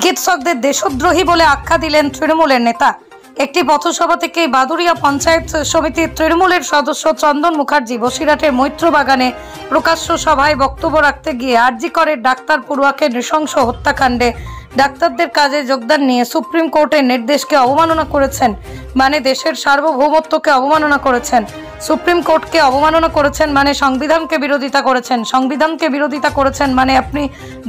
চিকিৎসকদের দেশদ্রোহী বলে আখ্যা দিলেন তৃণমূলের নেতা। একটি পথসভা থেকে বাদুড়িয়া পঞ্চায়েত সমিতির তৃণমূলের সদস্য চন্দন মুখার্জি বসিরহাটের মৈত্র বাগানে প্রকাশ্য সভায় বক্তব্য রাখতে গিয়ে আরজি করের ডাক্তার পড়ুয়াকে নৃশংস হত্যাকাণ্ডে ডাক্তারদের কাজে যোগদান নিয়ে সুপ্রিম কোর্টের নির্দেশকে অবমাননা করেছেন, মানে দেশের সার্বভৌমত্বকে অবমাননা করেছেন, সুপ্রিম কোর্টকে অবমাননা করেছেন, মানে সংবিধানকে বিরোধিতা করেছেন, সংবিধানকে বিরোধিতা করেছেন, মানে আপনি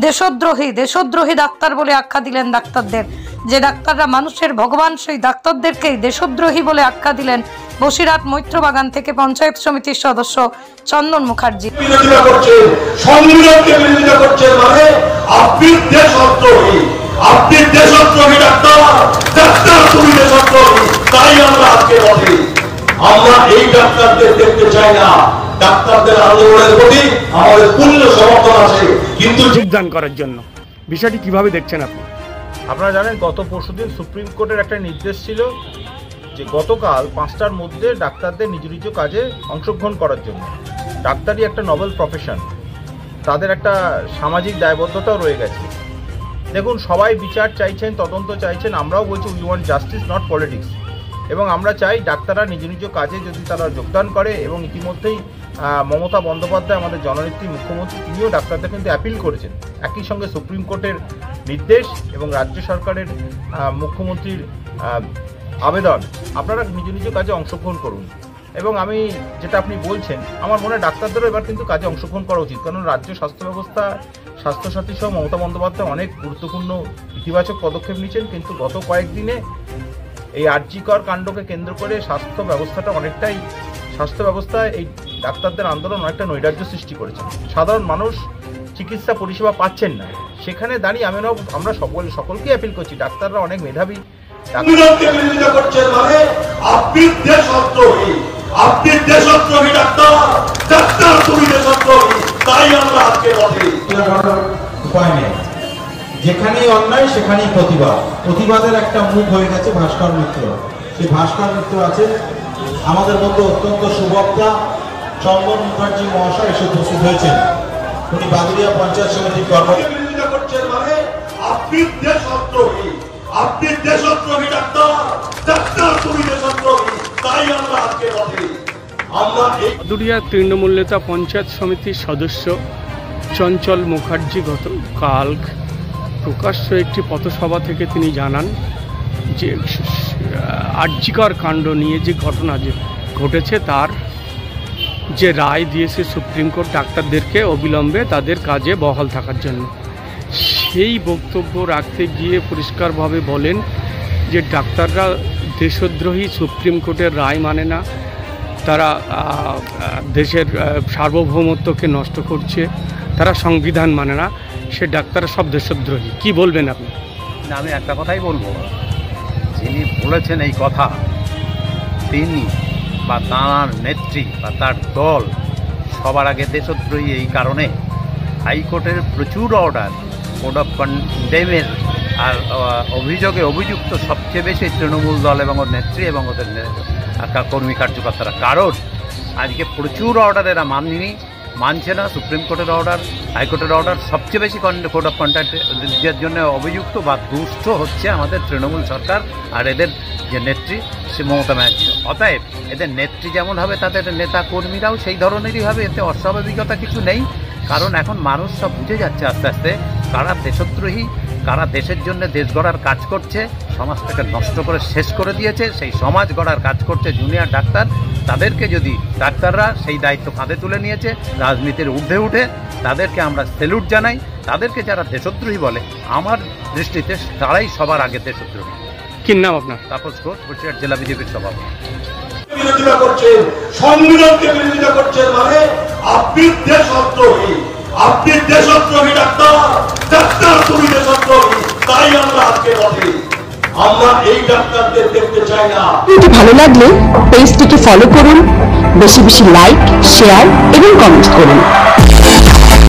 দেশদ্রোহী ডাক্তার বলে আখ্যা দিলেন ডাক্তারদের। যে ডাক্তাররা মানুষের ভগবান সেই ডাক্তারদেরকেই দেশদ্রোহী বলে আখ্যা দিলেন বসিরহাট মৈত্র বাগান থেকে পঞ্চায়েত সমিতির সদস্য চন্দন মুখার্জি। আমরা এই ডাক্তারদের দেখতে চাই না। ডাক্তারদের আন্দোলনের প্রতি আমাদের পূর্ণ সমর্থন আছে, কিন্তু যোগদান করার জন্য বিষয়টি কিভাবে দেখছেন আপনি? আপনারা জানেন গত পরশুদিন সুপ্রিম কোর্টের একটা নির্দেশ ছিল যে গতকাল 5টার মধ্যে ডাক্তারদের নিজ নিজ কাজে অংশগ্রহণ করার জন্য। ডাক্তারি একটা নোবেল প্রফেশন, তাদের একটা সামাজিক দায়বদ্ধতাও রয়ে গেছে। দেখুন, সবাই বিচার চাইছেন, তদন্ত চাইছেন, আমরাও বলছি we want justice not politics. এবং আমরা চাই ডাক্তাররা নিজ নিজ কাজে যদি তারা যোগদান করে, এবং ইতিমধ্যেই মমতা বন্দ্যোপাধ্যায় আমাদের জননেত্রী মুখ্যমন্ত্রী তিনিও ডাক্তারদের কিন্তু অ্যাপিল করেছেন। একই সঙ্গে সুপ্রিম কোর্টের নির্দেশ এবং রাজ্য সরকারের মুখ্যমন্ত্রীর আবেদন, আপনারা নিজ নিজ কাজে অংশগ্রহণ করুন। এবং আমি যেটা আপনি বলছেন, আমার মনে হয় ডাক্তারদেরও এবার কিন্তু কাজে অংশগ্রহণ করা উচিত, কারণ রাজ্য স্বাস্থ্য ব্যবস্থা, স্বাস্থ্যসাথী সহ মমতা বন্দ্যোপাধ্যায় অনেক গুরুত্বপূর্ণ ইতিবাচক পদক্ষেপ নিয়েছেন, কিন্তু গত কয়েকদিনে এই আরজি কর কাণ্ডকে কেন্দ্র করে স্বাস্থ্য ব্যবস্থায় এই ডাক্তারদের আন্দোলন অনেকটা নৈরাজ্য সৃষ্টি করেছে। সাধারণ মানুষ চিকিৎসা পরিষেবা পাচ্ছেন না। সেখানে দাঁড়িয়ে আমরা সকলকে অ্যাপিল করছি, ডাক্তাররা অনেক মেধাবী। যেখানেই অন্যায় সেখানেই প্রতিবাদ, প্রতিবাদের একটা মুখ হয়ে গেছে ভাস্কর মিত্র। সেই ভাস্কর মিত্র আছে আমাদের মধ্যে অত্যন্ত সুবক্তা চন্দন মুখার্জি মহাশয় এসে উপস্থিত হয়েছেন। উনি বাদুড়িয়া পঞ্চায়েত সমিতির বাদুড়িয়া তৃণমূল নেতা পঞ্চায়েত সমিতির সদস্য চঞ্চল মুখার্জি গতকাল প্রকাশ্য একটি পথসভা থেকে তিনি জানান যে আরজি কর কাণ্ড নিয়ে যে ঘটনা ঘটেছে তার যে রায় দিয়েছে সুপ্রিম কোর্ট ডাক্তারদেরকে অবিলম্বে তাদের কাজে বহাল থাকার জন্য, সেই বক্তব্য রাখতে গিয়ে পরিষ্কারভাবে বলেন যে ডাক্তাররা দেশদ্রোহী, সুপ্রিম কোর্টের রায় মানে না, তারা দেশের সার্বভৌমত্বকে নষ্ট করছে, তারা সংবিধান মানে না, সে ডাক্তাররা সব দেশদ্রোহী। কি বলবেন আপনি? আমি একটা কথাই বলবো, যিনি বলেছেন এই কথা তিনি বা তাঁর নেত্রী বা তার দল সবার আগে দেশদ্রোহী এই কারণে হাইকোর্টের প্রচুর অর্ডার, কোড অফ কন্ডেমের আর অভিযোগে অভিযুক্ত সবচেয়ে বেশি তৃণমূল দল এবং ওর নেত্রী এবং ওদের কর্মী কার্যকর্তারা। কারণ আজকে প্রচুর অর্ডার এরা মানছে না, সুপ্রিম কোর্টের অর্ডার, হাইকোর্টের অর্ডার। সবচেয়ে বেশি কোড অফ কন্ডাক্টের জন্য অভিযুক্ত বা দুষ্ট হচ্ছে আমাদের তৃণমূল সরকার আর এদের যে নেত্রী সে মমতা ব্যানার্জি। অতএব এদের নেত্রী যেমন হবে তাদের নেতা কর্মীরাও সেই ধরনেরই হবে, এতে অস্বাভাবিকতা কিছু নেই। কারণ এখন মানুষ সব বুঝে যাচ্ছে আস্তে আস্তে কারা দেশদ্রোহী, কারা দেশের জন্য দেশ গড়ার কাজ করছে, সমাজটাকে নষ্ট করে শেষ করে দিয়েছে, সেই সমাজ গড়ার কাজ করছে জুনিয়র ডাক্তার। তাদেরকে যদি ডাক্তাররা সেই দায়িত্ব কাঁধে তুলে নিয়েছে রাজনীতির ঊর্ধ্বে উঠে, তাদেরকে আমরা স্যালুট জানাই। তাদেরকে যারা দেশদ্রোহী বলে আমার দৃষ্টিতে তারাই সবার আগে দেশদ্রোহী। কি নাম আপনার? তাপস ঘোষ, বসিরহাট জেলা বিজেপির সভাপতি। বিরোধিতা করছেন, সংবিধানকে বিরোধিতা করছেন, মানে আপনি দেশদ্রোহী, আপনি দেশদ্রোহী ডাক্তার তুমি দেশদ্রোহী। তাই আমরা আজকে বলি আমরা এই ডাক্তারদের দেখতে চাই না। ভিডিওটি ভালো লাগলে পেজটিকে ফলো করুন, বেশি বেশি লাইক, শেয়ার এবং কমেন্ট করুন।